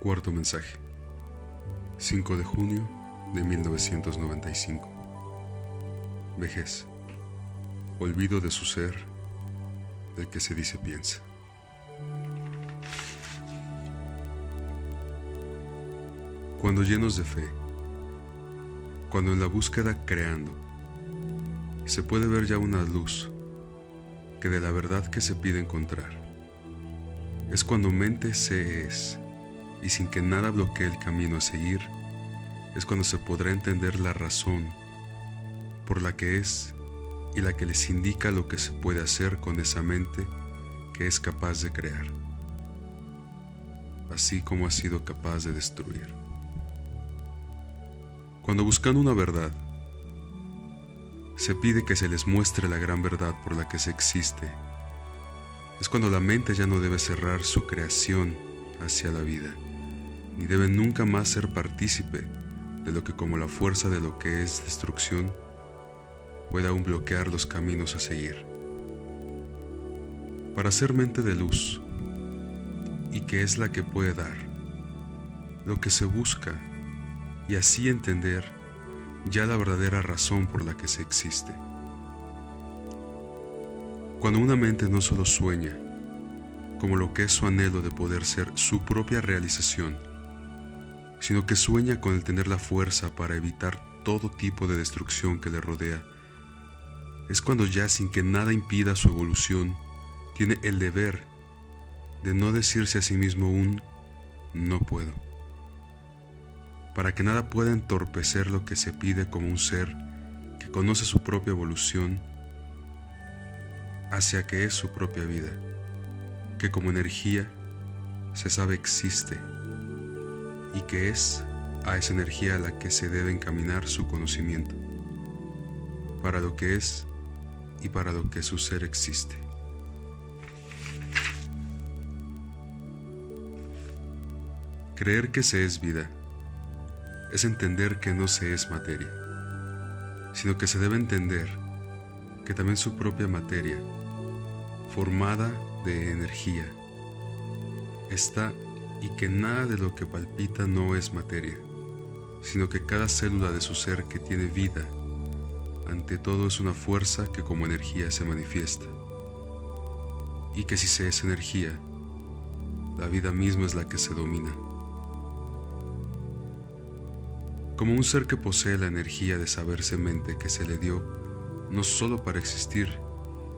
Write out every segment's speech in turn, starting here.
Cuarto mensaje, 5 de junio de 1995. Vejez, olvido de su ser, del que se dice piensa. Cuando llenos de fe, cuando en la búsqueda creando, se puede ver ya una luz que de la verdad que se pide encontrar, es cuando mente se es, y sin que nada bloquee el camino a seguir, es cuando se podrá entender la razón por la que es y la que les indica lo que se puede hacer con esa mente que es capaz de crear, así como ha sido capaz de destruir. Cuando buscando una verdad, se pide que se les muestre la gran verdad por la que se existe, es cuando la mente ya no debe cerrar su creación hacia la vida, ni debe nunca más ser partícipe de lo que como la fuerza de lo que es destrucción puede aún bloquear los caminos a seguir. Para ser mente de luz, y que es la que puede dar lo que se busca, y así entender ya la verdadera razón por la que se existe. Cuando una mente no solo sueña, como lo que es su anhelo de poder ser su propia realización, sino que sueña con el tener la fuerza para evitar todo tipo de destrucción que le rodea, es cuando ya sin que nada impida su evolución, tiene el deber de no decirse a sí mismo un no puedo, para que nada pueda entorpecer lo que se pide como un ser que conoce su propia evolución hacia que es su propia vida, que como energía se sabe existe y que es a esa energía a la que se debe encaminar su conocimiento, para lo que es y para lo que su ser existe. Creer que se es vida es entender que no se es materia, sino que se debe entender que también su propia materia, formada de energía, está y que nada de lo que palpita no es materia, sino que cada célula de su ser que tiene vida, ante todo es una fuerza que como energía se manifiesta, y que si se es energía, la vida misma es la que se domina. Como un ser que posee la energía de saberse mente que se le dio no solo para existir,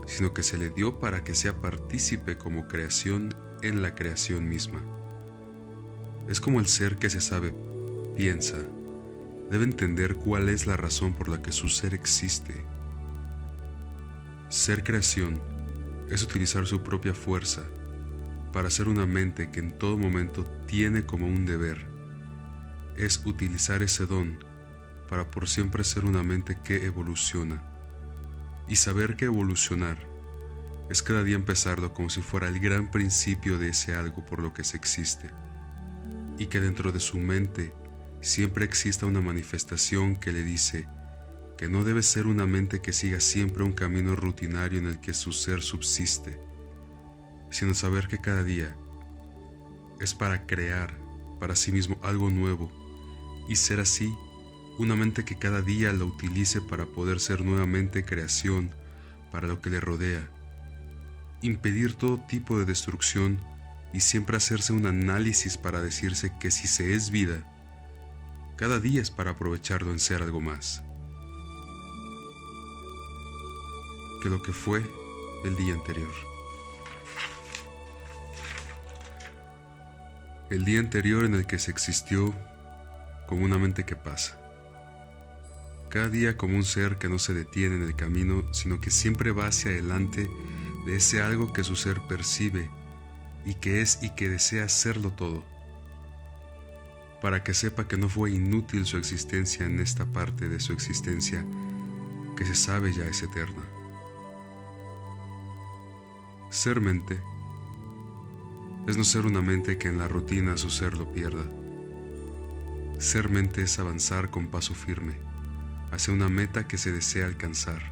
sino que se le dio para que sea partícipe como creación en la creación misma. Es como el ser que se sabe, piensa, debe entender cuál es la razón por la que su ser existe. Ser creación es utilizar su propia fuerza para ser una mente que en todo momento tiene como un deber. Es utilizar ese don para por siempre ser una mente que evoluciona, y saber que evolucionar es cada día empezarlo como si fuera el gran principio de ese algo por lo que se existe, y que dentro de su mente siempre exista una manifestación que le dice que no debe ser una mente que siga siempre un camino rutinario en el que su ser subsiste, sino saber que cada día es para crear para sí mismo algo nuevo, y ser así una mente que cada día la utilice para poder ser nuevamente creación para lo que le rodea, impedir todo tipo de destrucción y siempre hacerse un análisis para decirse que si se es vida, cada día es para aprovecharlo en ser algo más que lo que fue el día anterior. El día anterior en el que se existió como una mente que pasa. Cada día como un ser que no se detiene en el camino, sino que siempre va hacia adelante de ese algo que su ser percibe y que es y que desea serlo todo, para que sepa que no fue inútil su existencia en esta parte de su existencia que se sabe ya es eterna. Ser mente es no ser una mente que en la rutina su ser lo pierda. Ser mente es avanzar con paso firme hacia una meta que se desea alcanzar,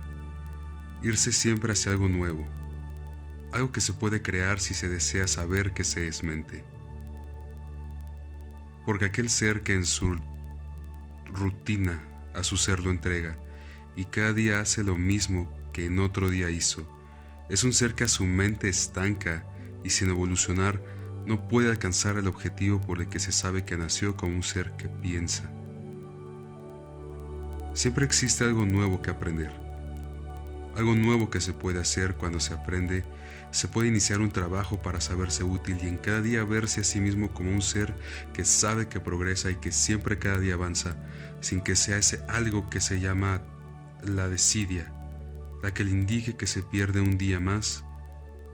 irse siempre hacia algo nuevo, algo que se puede crear si se desea saber que se es mente. porque aquel ser que en su rutina a su ser lo entrega y cada día hace lo mismo que en otro día hizo, es un ser que a su mente estanca y sin evolucionar no puede alcanzar el objetivo por el que se sabe que nació como un ser que piensa. Siempre existe algo nuevo que aprender, algo nuevo que se puede hacer. Cuando se aprende, se puede iniciar un trabajo para saberse útil y en cada día verse a sí mismo como un ser que sabe que progresa y que siempre cada día avanza, sin que sea ese algo que se llama la desidia, la que le indique que se pierde un día más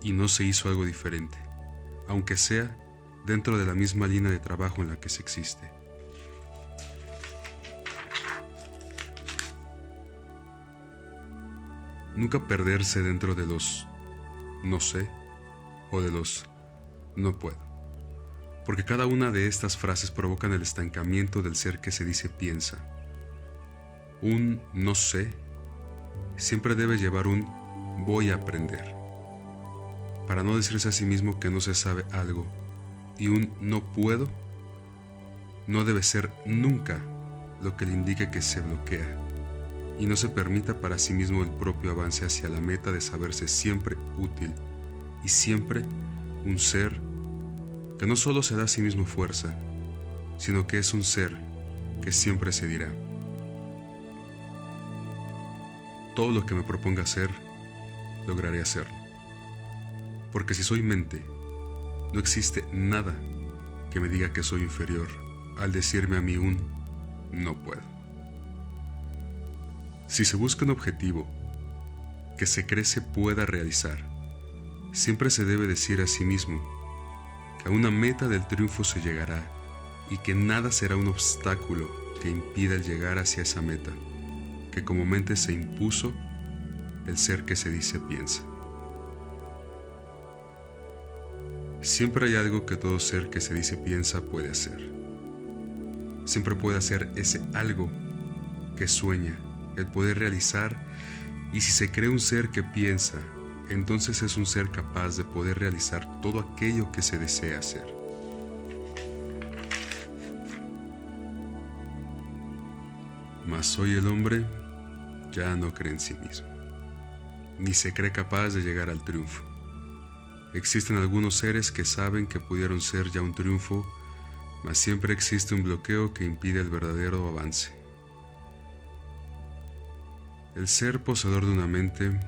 y no se hizo algo diferente, aunque sea dentro de la misma línea de trabajo en la que se existe. Nunca perderse dentro de los no sé o de los no puedo, porque cada una de estas frases provocan el estancamiento del ser que se dice piensa. Un no sé siempre debe llevar un voy a aprender, para no decirse a sí mismo que no se sabe algo, y un no puedo no debe ser nunca lo que le indique que se bloquea y no se permita para sí mismo el propio avance hacia la meta de saberse siempre útil y siempre un ser que no solo se da a sí mismo fuerza, sino que es un ser que siempre se dirá: todo lo que me proponga hacer, lograré hacerlo. Porque si soy mente, no existe nada que me diga que soy inferior al decirme a mí un no puedo. Si se busca un objetivo que se cree se pueda realizar, siempre se debe decir a sí mismo que a una meta del triunfo se llegará y que nada será un obstáculo que impida el llegar hacia esa meta, que como mente se impuso el ser que se dice piensa. Siempre hay algo que todo ser que se dice piensa puede hacer. Siempre puede hacer ese algo que sueña, el poder realizar, y si se cree un ser que piensa, entonces es un ser capaz de poder realizar todo aquello que se desea hacer. Mas hoy el hombre ya no cree en sí mismo, ni se cree capaz de llegar al triunfo. Existen algunos seres que saben que pudieron ser ya un triunfo, mas siempre existe un bloqueo que impide el verdadero avance. El ser poseedor de una mente,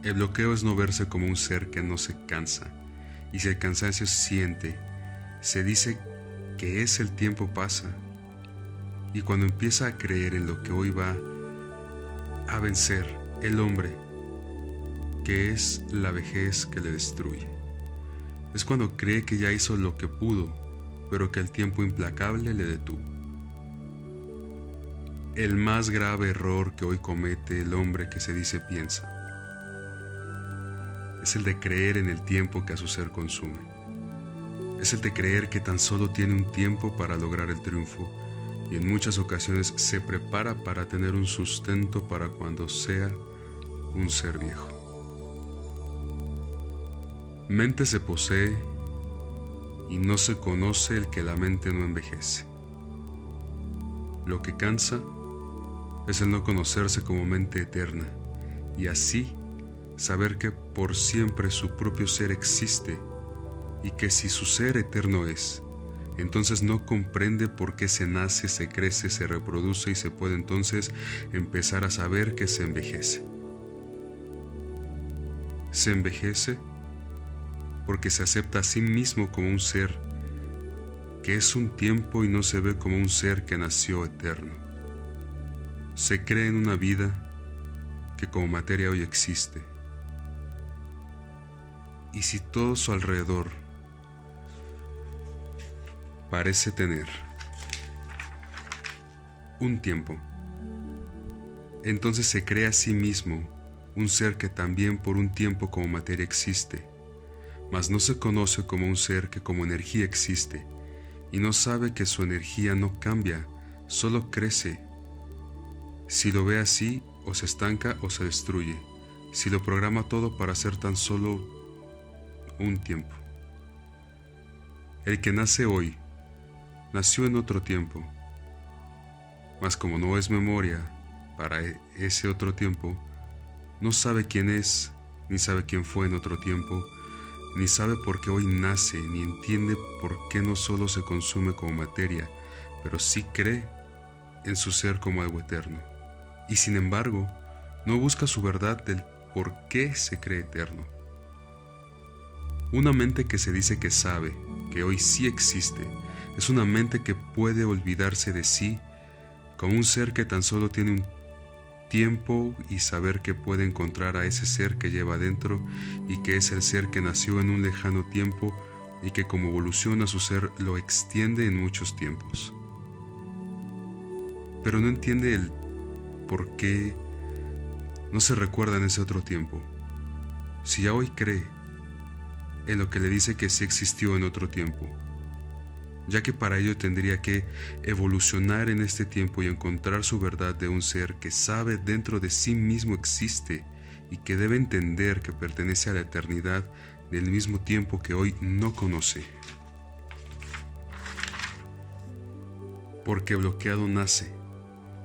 el bloqueo es no verse como un ser que no se cansa, y si el cansancio se siente, se dice que es el tiempo pasa, y cuando empieza a creer en lo que hoy va a vencer el hombre, que es la vejez que le destruye. Es cuando cree que ya hizo lo que pudo, pero que el tiempo implacable le detuvo. El más grave error que hoy comete el hombre que se dice piensa es el de creer en el tiempo que a su ser consume. Es el de creer que tan solo tiene un tiempo para lograr el triunfo y en muchas ocasiones se prepara para tener un sustento para cuando sea un ser viejo. Mente se posee y no se conoce el que la mente no envejece. Lo que cansa es el no conocerse como mente eterna y así saber que por siempre su propio ser existe y que si su ser eterno es, entonces no comprende por qué se nace, se crece, se reproduce y se puede entonces empezar a saber que se envejece. Se envejece porque se acepta a sí mismo como un ser que es un tiempo y no se ve como un ser que nació eterno. Se cree en una vida que como materia hoy existe. Y si todo su alrededor parece tener un tiempo, entonces se cree a sí mismo un ser que también por un tiempo como materia existe, mas no se conoce como un ser que como energía existe, y no sabe que su energía no cambia, solo crece. Si lo ve así, o se estanca o se destruye, si lo programa todo para ser tan solo un tiempo. El que nace hoy nació en otro tiempo, mas como no es memoria para ese otro tiempo, no sabe quién es, ni sabe quién fue en otro tiempo, ni sabe por qué hoy nace, ni entiende por qué no solo se consume como materia, pero sí cree en su ser como algo eterno. Y sin embargo, no busca su verdad del por qué se cree eterno. Una mente que se dice que sabe, que hoy sí existe, es una mente que puede olvidarse de sí como un ser que tan solo tiene un tiempo y saber que puede encontrar a ese ser que lleva dentro y que es el ser que nació en un lejano tiempo y que como evoluciona su ser lo extiende en muchos tiempos. Pero no entiende el por qué no se recuerda en ese otro tiempo. Si ya hoy cree en lo que le dice que sí existió en otro tiempo, ya que para ello tendría que evolucionar en este tiempo y encontrar su verdad de un ser que sabe dentro de sí mismo existe y que debe entender que pertenece a la eternidad del mismo tiempo que hoy no conoce. Porque bloqueado nace,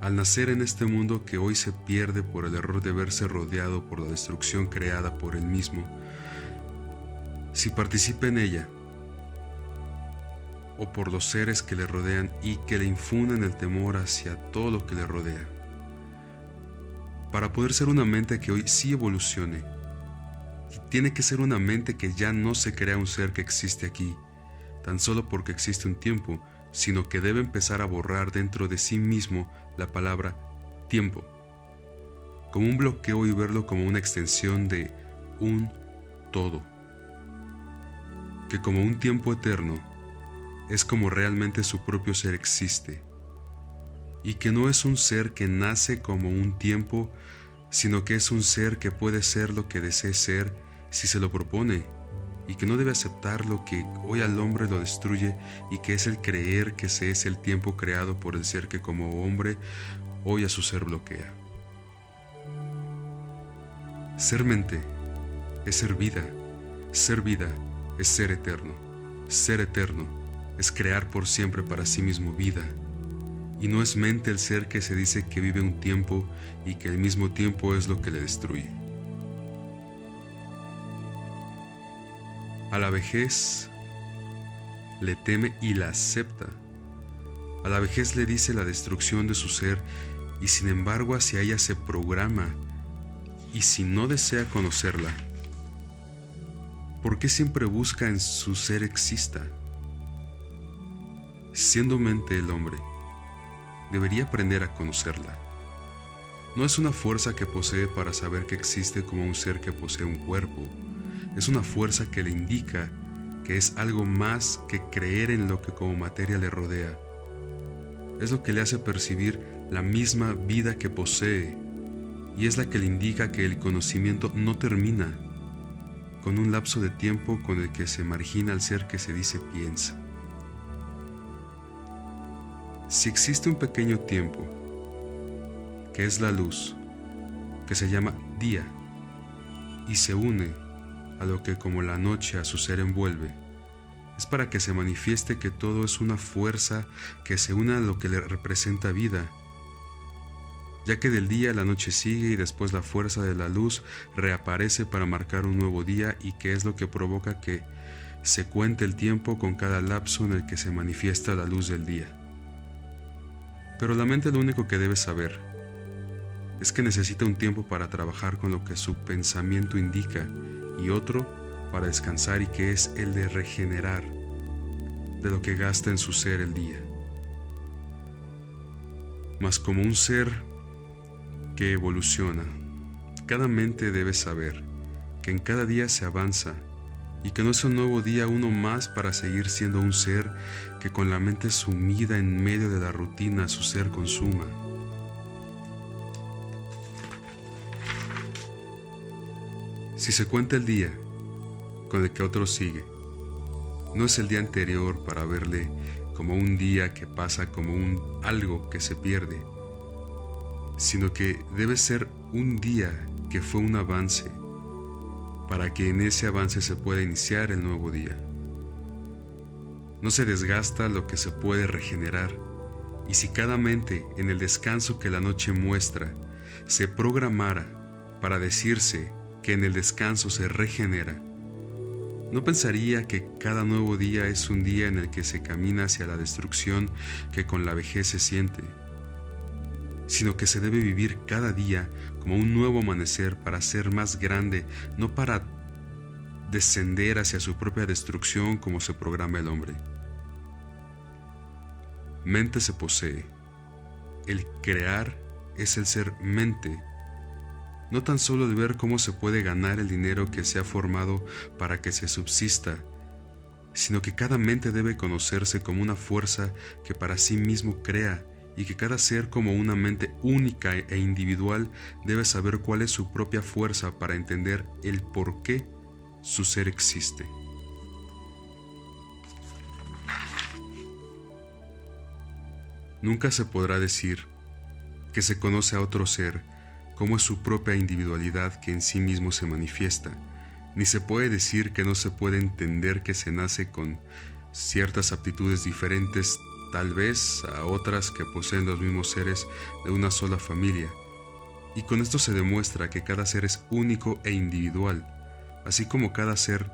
al nacer en este mundo que hoy se pierde por el error de verse rodeado por la destrucción creada por él mismo. Si participa en ella, o por los seres que le rodean y que le infunden el temor hacia todo lo que le rodea. Para poder ser una mente que hoy sí evolucione, tiene que ser una mente que ya no se crea un ser que existe aquí, tan solo porque existe un tiempo, sino que debe empezar a borrar dentro de sí mismo la palabra tiempo, como un bloqueo y verlo como una extensión de un todo, que como un tiempo eterno, es como realmente su propio ser existe, y que no es un ser que nace como un tiempo, sino que es un ser que puede ser lo que desee ser si se lo propone, y que no debe aceptar lo que hoy al hombre lo destruye, y que es el creer que ese es el tiempo creado por el ser que como hombre hoy a su ser bloquea. Ser mente es ser vida es ser eterno es crear por siempre para sí mismo vida, y no es mente el ser que se dice que vive un tiempo y que al mismo tiempo es lo que le destruye. A la vejez le teme y la acepta. A la vejez le dice la destrucción de su ser y sin embargo hacia ella se programa, y si no desea conocerla, ¿por qué siempre busca en su ser exista? Siendo mente el hombre, debería aprender a conocerla. No es una fuerza que posee para saber que existe como un ser que posee un cuerpo. Es una fuerza que le indica que es algo más que creer en lo que como materia le rodea. Es lo que le hace percibir la misma vida que posee, y es la que le indica que el conocimiento no termina con un lapso de tiempo con el que se margina al ser que se dice piensa. Si existe un pequeño tiempo, que es la luz, que se llama día, y se une a lo que como la noche a su ser envuelve, es para que se manifieste que todo es una fuerza que se une a lo que le representa vida, ya que del día la noche sigue y después la fuerza de la luz reaparece para marcar un nuevo día, y que es lo que provoca que se cuente el tiempo con cada lapso en el que se manifiesta la luz del día. Pero la mente lo único que debe saber es que necesita un tiempo para trabajar con lo que su pensamiento indica y otro para descansar, y que es el de regenerar de lo que gasta en su ser el día. Mas como un ser que evoluciona, cada mente debe saber que en cada día se avanza y que no es un nuevo día uno más para seguir siendo un ser que con la mente sumida en medio de la rutina su ser consuma. Si se cuenta el día con el que otro sigue, no es el día anterior para verle como un día que pasa, como un algo que se pierde, sino que debe ser un día que fue un avance, para que en ese avance se pueda iniciar el nuevo día. No se desgasta lo que se puede regenerar, y si cada mente en el descanso que la noche muestra se programara para decirse que en el descanso se regenera, ¿no pensaría que cada nuevo día es un día en el que se camina hacia la destrucción que con la vejez se siente? Sino que se debe vivir cada día como un nuevo amanecer para ser más grande, no para descender hacia su propia destrucción como se programa el hombre. Mente se posee. El crear es el ser mente. No tan solo el ver cómo se puede ganar el dinero que se ha formado para que se subsista, sino que cada mente debe conocerse como una fuerza que para sí mismo crea, y que cada ser como una mente única e individual debe saber cuál es su propia fuerza para entender el por qué su ser existe. Nunca se podrá decir que se conoce a otro ser como es su propia individualidad que en sí mismo se manifiesta, ni se puede decir que no se puede entender que se nace con ciertas aptitudes diferentes tal vez a otras que poseen los mismos seres de una sola familia, y con esto se demuestra que cada ser es único e individual, así como cada ser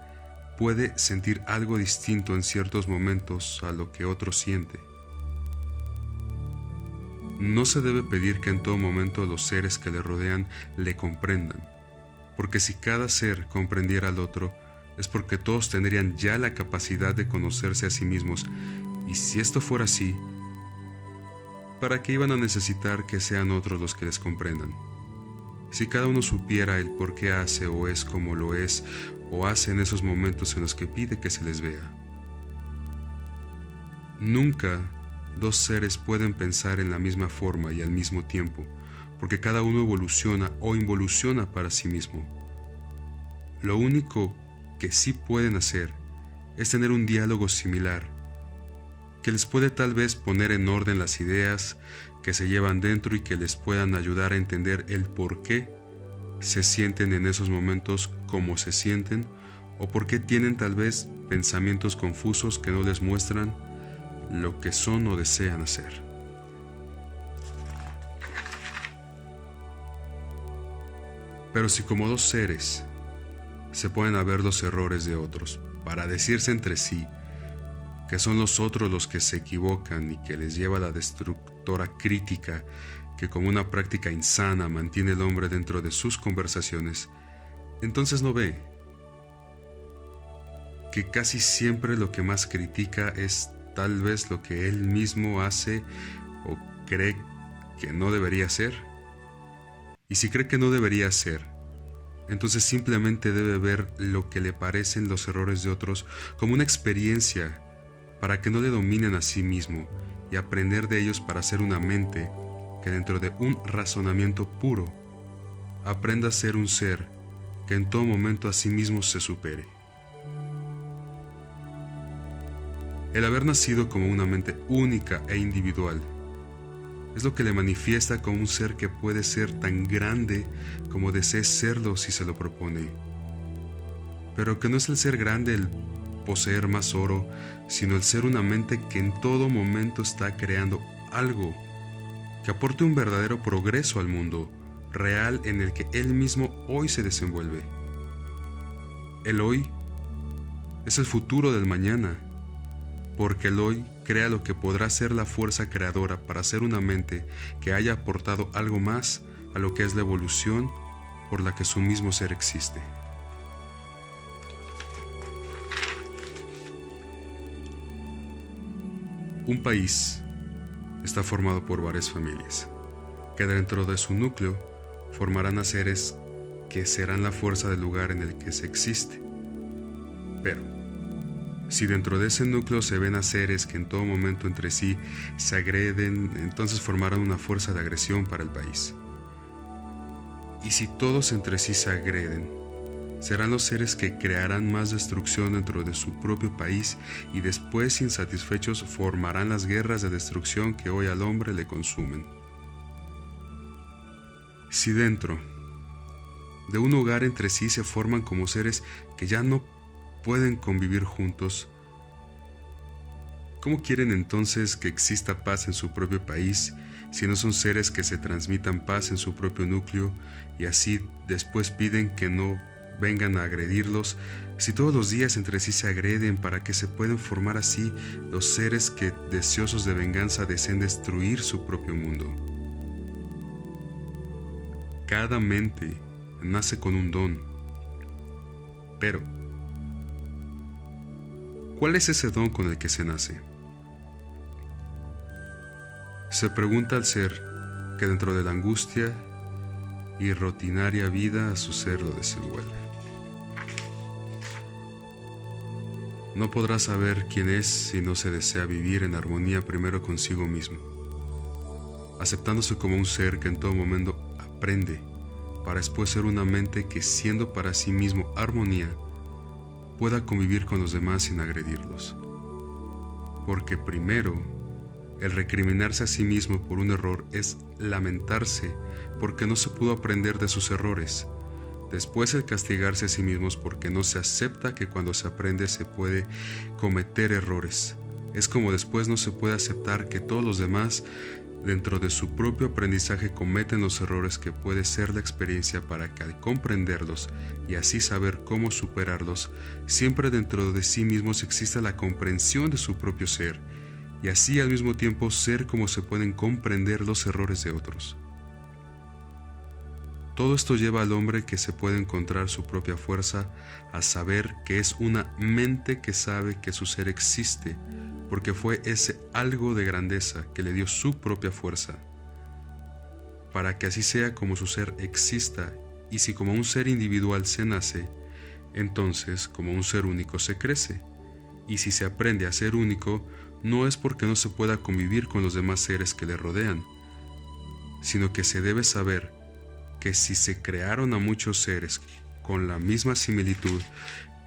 puede sentir algo distinto en ciertos momentos a lo que otro siente. No se debe pedir que en todo momento los seres que le rodean le comprendan, porque si cada ser comprendiera al otro, es porque todos tendrían ya la capacidad de conocerse a sí mismos, y si esto fuera así, ¿para qué iban a necesitar que sean otros los que les comprendan? Si cada uno supiera el por qué hace o es como lo es, o hace en esos momentos en los que pide que se les vea. Nunca dos seres pueden pensar en la misma forma y al mismo tiempo, porque cada uno evoluciona o involuciona para sí mismo. Lo único que sí pueden hacer es tener un diálogo similar, que les puede tal vez poner en orden las ideas que se llevan dentro y que les puedan ayudar a entender el por qué se sienten en esos momentos como se sienten, o por qué tienen tal vez pensamientos confusos que no les muestran lo que son o desean hacer. Pero si como dos seres se pueden ver los errores de otros para decirse entre sí que son los otros los que se equivocan y que les lleva la destructora crítica que como una práctica insana mantiene el hombre dentro de sus conversaciones, entonces no ve que casi siempre lo que más critica es tal vez lo que él mismo hace o cree que no debería hacer. Y si cree que no debería hacer, entonces simplemente debe ver lo que le parecen los errores de otros como una experiencia para que no le dominen a sí mismo, y aprender de ellos para ser una mente que dentro de un razonamiento puro aprenda a ser un ser que en todo momento a sí mismo se supere. El haber nacido como una mente única e individual es lo que le manifiesta como un ser que puede ser tan grande como desee serlo si se lo propone, pero que no es el ser grande el poseer más oro, sino el ser una mente que en todo momento está creando algo que aporte un verdadero progreso al mundo real en el que él mismo hoy se desenvuelve. El hoy es el futuro del mañana, porque el hoy crea lo que podrá ser la fuerza creadora para ser una mente que haya aportado algo más a lo que es la evolución por la que su mismo ser existe. Un país está formado por varias familias, que dentro de su núcleo formarán a seres que serán la fuerza del lugar en el que se existe. Pero, si dentro de ese núcleo se ven a seres que en todo momento entre sí se agreden, entonces formarán una fuerza de agresión para el país. Y si todos entre sí se agreden, serán los seres que crearán más destrucción dentro de su propio país, y después, insatisfechos, formarán las guerras de destrucción que hoy al hombre le consumen. Si dentro de un hogar entre sí se forman como seres que ya no pueden convivir juntos, ¿Cómo quieren entonces que exista paz en su propio país si no son seres que se transmitan paz en su propio núcleo y así después piden que no vengan a agredirlos, si todos los días entre sí se agreden para que se puedan formar así los seres que, deseosos de venganza, deseen destruir su propio mundo? Cada mente nace con un don, pero ¿cuál es ese don con el que se nace? Se pregunta al ser que dentro de la angustia y rutinaria vida a su ser lo desenvuelve. No podrá saber quién es si no se desea vivir en armonía primero consigo mismo, aceptándose como un ser que en todo momento aprende, para después ser una mente que, siendo para sí mismo armonía, pueda convivir con los demás sin agredirlos. Porque primero, el recriminarse a sí mismo por un error es lamentarse porque no se pudo aprender de sus errores. Después, el castigarse a sí mismos porque no se acepta que cuando se aprende se puede cometer errores. Es como después no se puede aceptar que todos los demás dentro de su propio aprendizaje cometen los errores que puede ser la experiencia para que al comprenderlos y así saber cómo superarlos, siempre dentro de sí mismos exista la comprensión de su propio ser y así al mismo tiempo ser como se pueden comprender los errores de otros. Todo esto lleva al hombre que se puede encontrar su propia fuerza a saber que es una mente que sabe que su ser existe, porque fue ese algo de grandeza que le dio su propia fuerza, para que así sea como su ser exista, y si como un ser individual se nace, entonces como un ser único se crece, y si se aprende a ser único, no es porque no se pueda convivir con los demás seres que le rodean, sino que se debe saber que si se crearon a muchos seres con la misma similitud,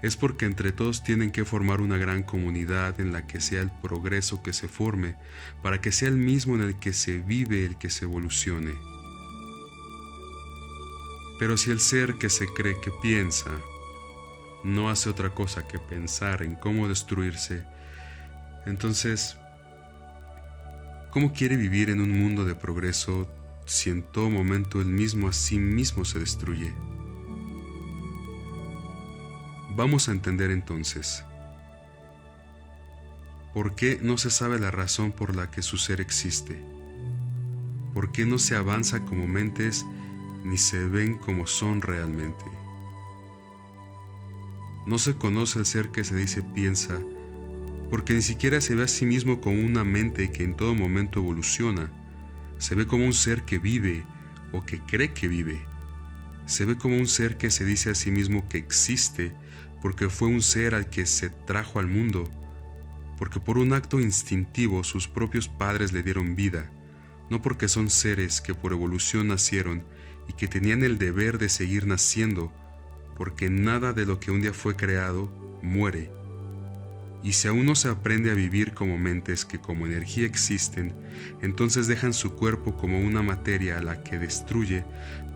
es porque entre todos tienen que formar una gran comunidad en la que sea el progreso que se forme, para que sea el mismo en el que se vive el que se evolucione. Pero si el ser que se cree que piensa no hace otra cosa que pensar en cómo destruirse, entonces, ¿cómo quiere vivir en un mundo de progreso si en todo momento él mismo a sí mismo se destruye? Vamos a entender entonces, ¿por qué no se sabe la razón por la que su ser existe? ¿Por qué no se avanza como mentes ni se ven como son realmente? No se conoce el ser que se dice piensa, porque ni siquiera se ve a sí mismo como una mente que en todo momento evoluciona. Se ve como un ser que vive o que cree que vive. Se ve como un ser que se dice a sí mismo que existe porque fue un ser al que se trajo al mundo, porque por un acto instintivo sus propios padres le dieron vida, no porque son seres que por evolución nacieron y que tenían el deber de seguir naciendo, porque nada de lo que un día fue creado muere. Y si aún no se aprende a vivir como mentes que como energía existen, entonces dejan su cuerpo como una materia a la que destruye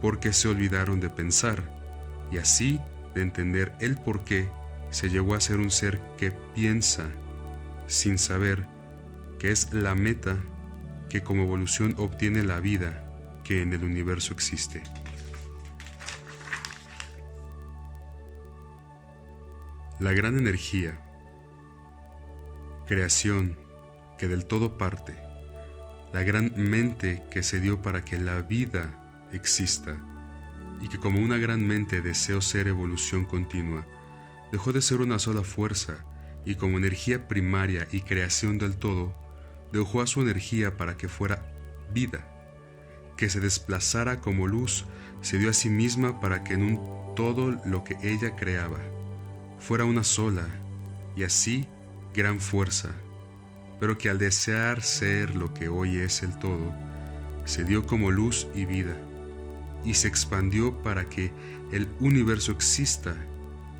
porque se olvidaron de pensar, y así de entender el por qué se llegó a ser un ser que piensa, sin saber que es la meta que como evolución obtiene la vida que en el universo existe. La gran energía, creación que del todo parte, la gran mente que se dio para que la vida exista y que como una gran mente deseó ser evolución continua, dejó de ser una sola fuerza y como energía primaria y creación del todo, dejó a su energía para que fuera vida, que se desplazara como luz, se dio a sí misma para que en un todo lo que ella creaba fuera una sola y así gran fuerza, pero que al desear ser lo que hoy es el todo, se dio como luz y vida, y se expandió para que el universo exista,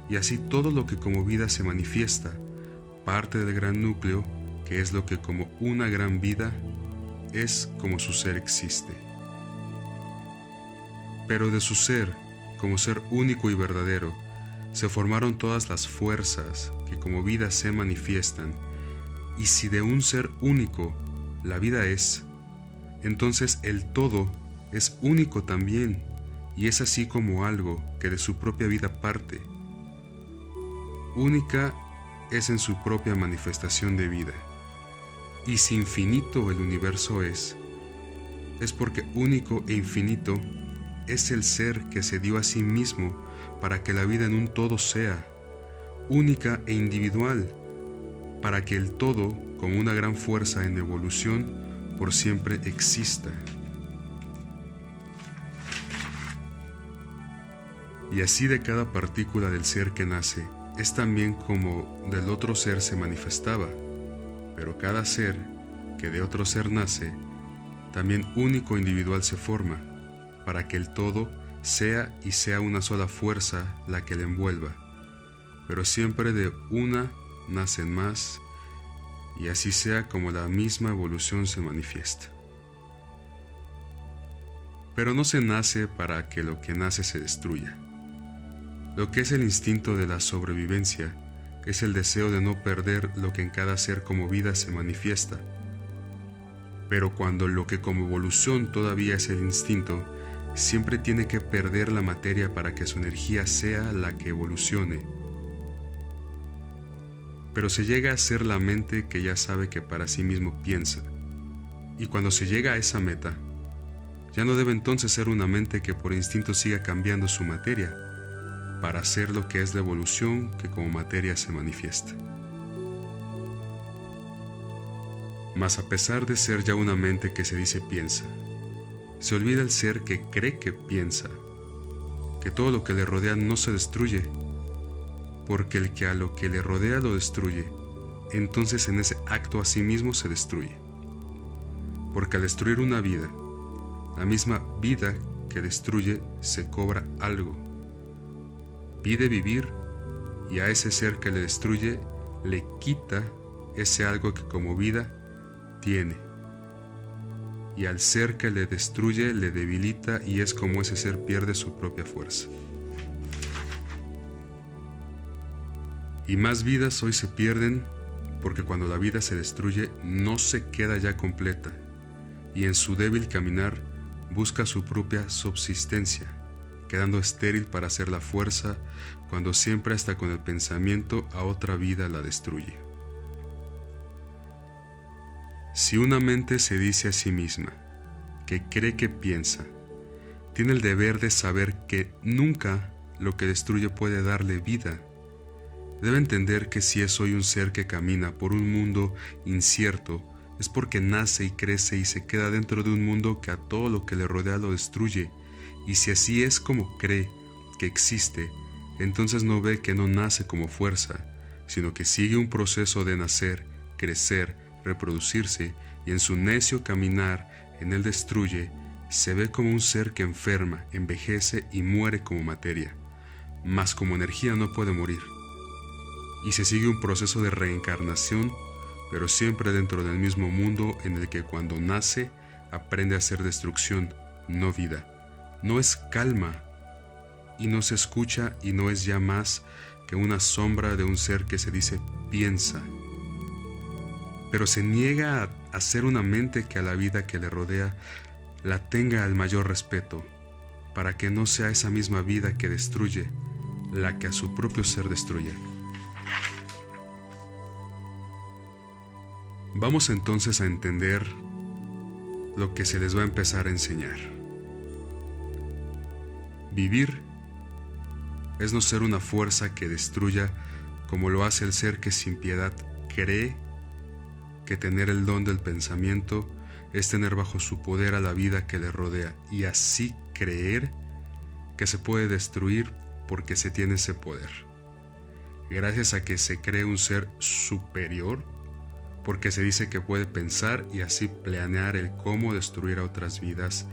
y así todo lo que como vida se manifiesta, parte del gran núcleo, que es lo que como una gran vida es como su ser existe. Pero de su ser, como ser único y verdadero, se formaron todas las fuerzas que como vida se manifiestan, Y si de un ser único la vida es, entonces el todo es único también, y es así como algo que de su propia vida parte. Única es en su propia manifestación de vida. Y si infinito el universo es porque único e infinito es el ser que se dio a sí mismo para que la vida en un todo sea única e individual, para que el todo, como una gran fuerza en evolución, por siempre exista. Y así de cada partícula del ser que nace, es también como del otro ser se manifestaba, pero cada ser que de otro ser nace, también único e individual se forma, para que el todo sea y sea una sola fuerza la que le envuelva, pero siempre de una nacen más, y así sea como la misma evolución se manifiesta. Pero no se nace para que lo que nace se destruya. Lo que es el instinto de la sobrevivencia es el deseo de no perder lo que en cada ser como vida se manifiesta. Pero cuando lo que como evolución todavía es el instinto, siempre tiene que perder la materia para que su energía sea la que evolucione. Pero se llega a ser la mente que ya sabe que para sí mismo piensa. Y cuando se llega a esa meta, ya no debe entonces ser una mente que por instinto siga cambiando su materia, para hacer lo que es la evolución que como materia se manifiesta. Mas a pesar de ser ya una mente que se dice piensa, se olvida el ser que cree que piensa, que todo lo que le rodea no se destruye, porque el que a lo que le rodea lo destruye, entonces en ese acto a sí mismo se destruye. Porque al destruir una vida, la misma vida que destruye se cobra algo. Pide vivir, y a ese ser que le destruye le quita ese algo que como vida tiene. Y al ser que le destruye le debilita, y es como ese ser pierde su propia fuerza. Y más vidas hoy se pierden porque cuando la vida se destruye no se queda ya completa, y en su débil caminar busca su propia subsistencia, quedando estéril para hacer la fuerza, cuando siempre hasta con el pensamiento a otra vida la destruye. Si una mente se dice a sí misma que cree que piensa, tiene el deber de saber que nunca lo que destruye puede darle vida. Debe entender que si es hoy un ser que camina por un mundo incierto, es porque nace y crece y se queda dentro de un mundo que a todo lo que le rodea lo destruye, y si así es como cree que existe, entonces no ve que no nace como fuerza, sino que sigue un proceso de nacer, crecer, reproducirse, y en su necio caminar en él destruye, se ve como un ser que enferma, envejece y muere como materia, mas como energía no puede morir. Y se sigue un proceso de reencarnación, pero siempre dentro del mismo mundo en el que cuando nace aprende a hacer destrucción, no vida. No es calma, y no se escucha, y no es ya más que una sombra de un ser que se dice piensa. Pero se niega a ser una mente que a la vida que le rodea la tenga al mayor respeto, para que no sea esa misma vida que destruye, la que a su propio ser destruye. Vamos entonces a entender lo que se les va a empezar a enseñar. Vivir es no ser una fuerza que destruya como lo hace el ser que sin piedad cree que tener el don del pensamiento es tener bajo su poder a la vida que le rodea, y así creer que se puede destruir porque se tiene ese poder. Gracias a que se cree un ser superior, porque se dice que puede pensar y así planear el cómo destruir a otras vidas,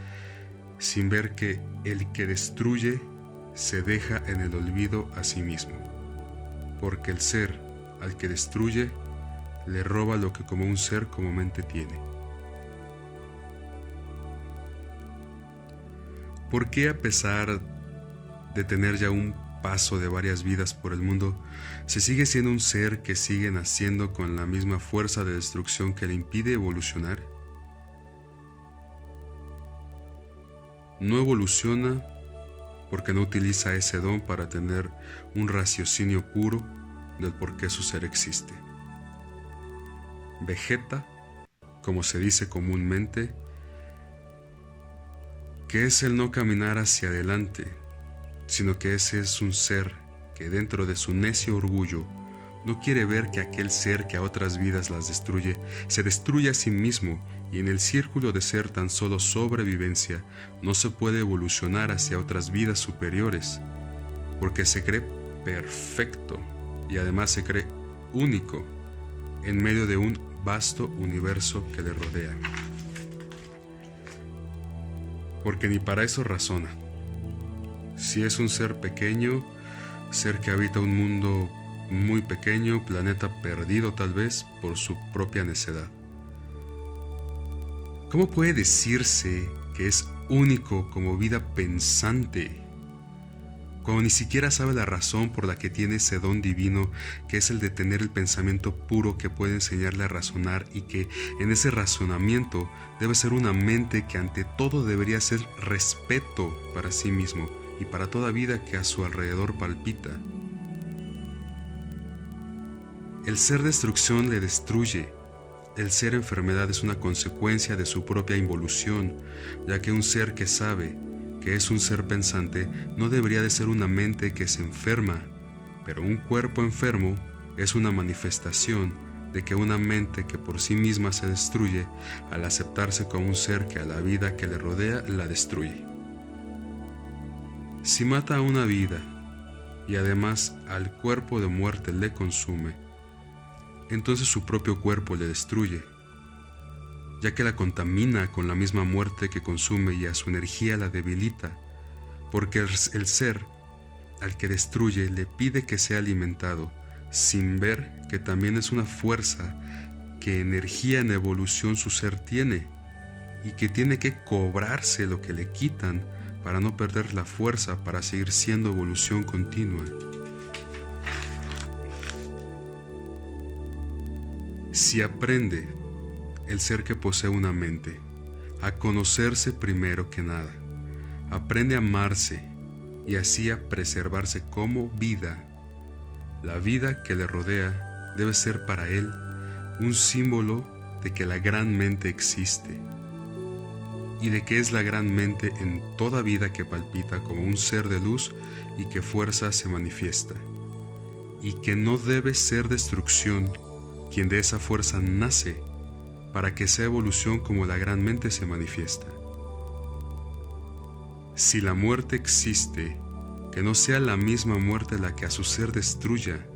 sin ver que el que destruye se deja en el olvido a sí mismo, porque el ser al que destruye le roba lo que como un ser comúnmente tiene. ¿Por qué a pesar de tener ya un paso de varias vidas por el mundo, se sigue siendo un ser que sigue naciendo con la misma fuerza de destrucción que le impide evolucionar. No evoluciona porque no utiliza ese don para tener un raciocinio puro del por qué su ser existe. Vegeta, como se dice comúnmente, que es el no caminar hacia adelante, sino que ese es un ser que dentro de su necio orgullo no quiere ver que aquel ser que a otras vidas las destruye, se destruye a sí mismo, y en el círculo de ser tan solo sobrevivencia no se puede evolucionar hacia otras vidas superiores, porque se cree perfecto y además se cree único en medio de un vasto universo que le rodea. Porque ni para eso razona. Si es un ser pequeño, ser que habita un mundo muy pequeño, planeta perdido tal vez por su propia necedad. ¿Cómo puede decirse que es único como vida pensante, cuando ni siquiera sabe la razón por la que tiene ese don divino, que es el de tener el pensamiento puro que puede enseñarle a razonar, y que en ese razonamiento debe ser una mente que ante todo debería ser respeto para sí mismo y para toda vida que a su alrededor palpita? El ser destrucción le destruye. El ser enfermedad es una consecuencia de su propia involución, ya que un ser que sabe que es un ser pensante no debería de ser una mente que se enferma, pero un cuerpo enfermo es una manifestación de que una mente que por sí misma se destruye al aceptarse como un ser que a la vida que le rodea la destruye. Si mata a una vida y además al cuerpo de muerte le consume, entonces su propio cuerpo le destruye, ya que la contamina con la misma muerte que consume y a su energía la debilita, porque el ser al que destruye le pide que sea alimentado, sin ver que también es una fuerza que energía en evolución su ser tiene, y que tiene que cobrarse lo que le quitan para no perder la fuerza para seguir siendo evolución continua. Si aprende el ser que posee una mente a conocerse primero que nada, aprende a amarse y así a preservarse como vida, la vida que le rodea debe ser para él un símbolo de que la gran mente existe y de que es la gran mente en toda vida que palpita como un ser de luz y que fuerza se manifiesta, y que no debe ser destrucción quien de esa fuerza nace para que sea evolución como la gran mente se manifiesta. Si la muerte existe, que no sea la misma muerte la que a su ser destruya,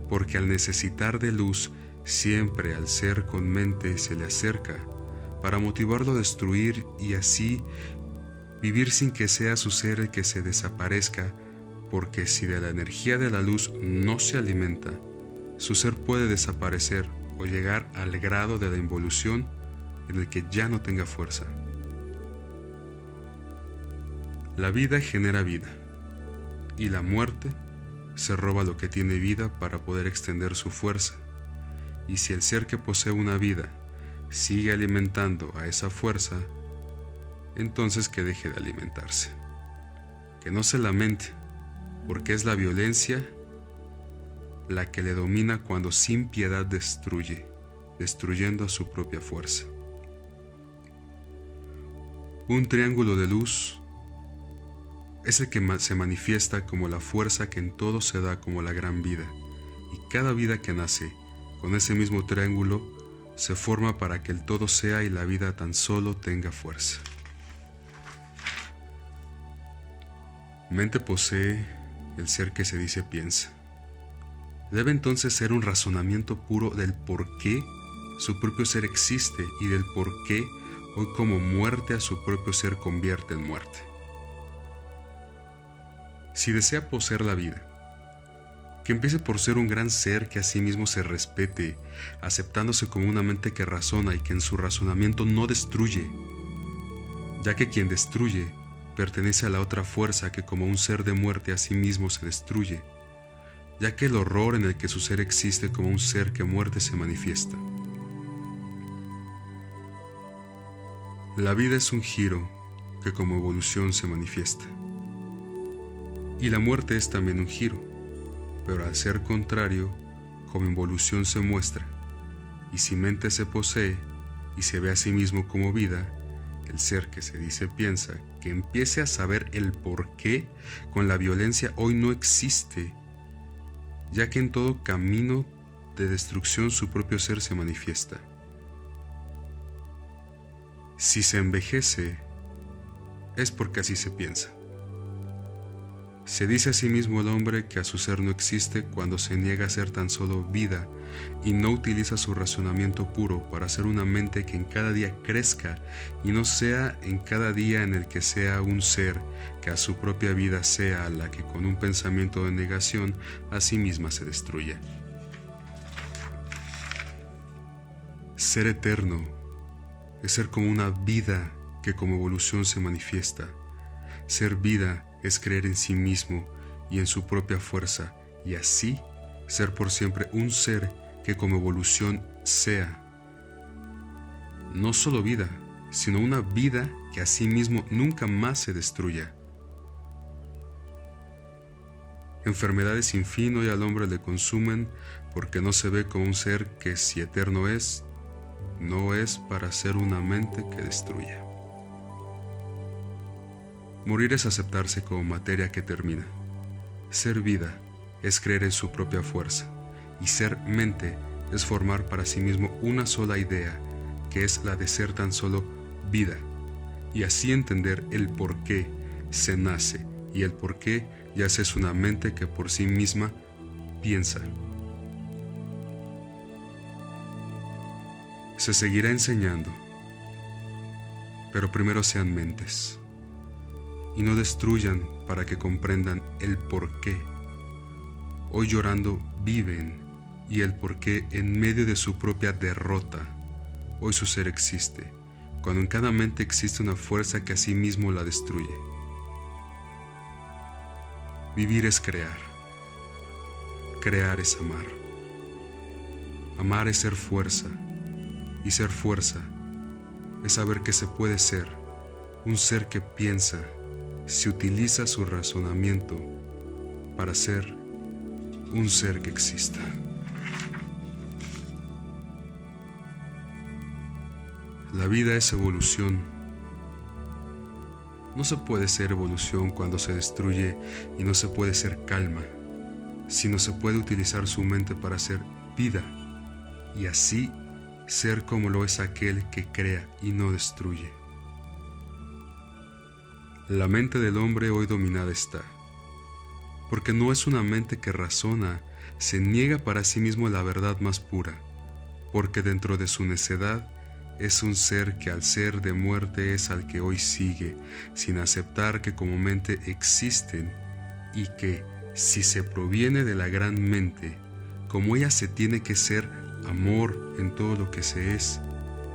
porque al necesitar de luz, siempre al ser con mente se le acerca, para motivarlo a destruir y así vivir sin que sea su ser el que se desaparezca, porque si de la energía de la luz no se alimenta, su ser puede desaparecer o llegar al grado de la involución en el que ya no tenga fuerza. La vida genera vida, y la muerte se roba lo que tiene vida para poder extender su fuerza. Y si el ser que posee una vida sigue alimentando a esa fuerza, entonces que deje de alimentarse. Que no se lamente, porque es la violencia la que le domina cuando sin piedad destruye, destruyendo a su propia fuerza. Un triángulo de luz es el que se manifiesta como la fuerza que en todo se da como la gran vida, y cada vida que nace con ese mismo triángulo se forma para que el todo sea y la vida tan solo tenga fuerza. Mente posee el ser que se dice piensa. Debe entonces ser un razonamiento puro del por qué su propio ser existe y del por qué hoy como muerte a su propio ser convierte en muerte. Si desea poseer la vida, que empiece por ser un gran ser que a sí mismo se respete, aceptándose como una mente que razona y que en su razonamiento no destruye, ya que quien destruye pertenece a la otra fuerza que como un ser de muerte a sí mismo se destruye, ya que el horror en el que su ser existe como un ser que muerte se manifiesta. La vida es un giro que como evolución se manifiesta. Y la muerte es también un giro, pero al ser contrario, como involución se muestra, y si mente se posee y se ve a sí mismo como vida, el ser que se dice piensa, que empiece a saber el por qué con la violencia hoy no existe, ya que en todo camino de destrucción su propio ser se manifiesta. Si se envejece, es porque así se piensa. Se dice a sí mismo el hombre que a su ser no existe cuando se niega a ser tan solo vida y no utiliza su razonamiento puro para hacer una mente que en cada día crezca y no sea en cada día en el que sea un ser que a su propia vida sea la que con un pensamiento de negación a sí misma se destruya. Ser eterno es ser como una vida que como evolución se manifiesta. Ser vida es creer en sí mismo y en su propia fuerza, y así ser por siempre un ser que como evolución sea no solo vida, sino una vida que a sí mismo nunca más se destruya. Enfermedades sin fin hoy al hombre le consumen porque no se ve como un ser que si eterno es, no es para ser una mente que destruya. Morir es aceptarse como materia que termina. Ser vida es creer en su propia fuerza, y ser mente es formar para sí mismo una sola idea, que es la de ser tan solo vida, y así entender el por qué se nace y el por qué ya se es una mente que por sí misma piensa. Se seguirá enseñando, pero primero sean mentes. Y no destruyan para que comprendan el por qué. Hoy llorando viven y el por qué en medio de su propia derrota. Hoy su ser existe, cuando en cada mente existe una fuerza que a sí mismo la destruye. Vivir es crear. Crear es amar. Amar es ser fuerza. Y ser fuerza es saber que se puede ser un ser que piensa, si utiliza su razonamiento para ser un ser que exista. La vida es evolución. No se puede ser evolución cuando se destruye y no se puede ser calma, sino se puede utilizar su mente para ser vida y así ser como lo es aquel que crea y no destruye. La mente del hombre hoy dominada está, porque no es una mente que razona, se niega para sí mismo la verdad más pura, porque dentro de su necedad es un ser que al ser de muerte es al que hoy sigue, sin aceptar que como mente existen y que, si se proviene de la gran mente, como ella se tiene que ser amor en todo lo que se es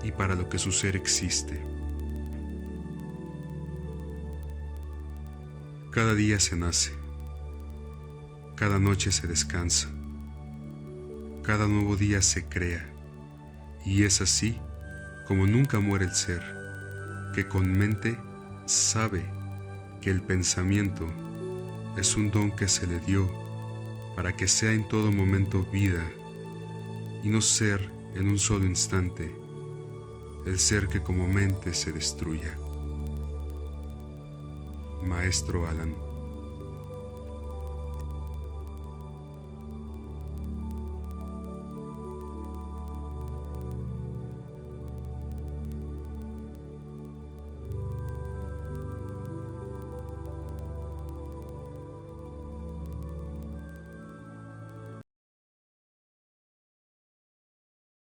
y para lo que su ser existe. Cada día se nace, cada noche se descansa, cada nuevo día se crea, y es así como nunca muere el ser, que con mente sabe que el pensamiento es un don que se le dio para que sea en todo momento vida, y no ser en un solo instante el ser que como mente se destruya. Maestro Alan.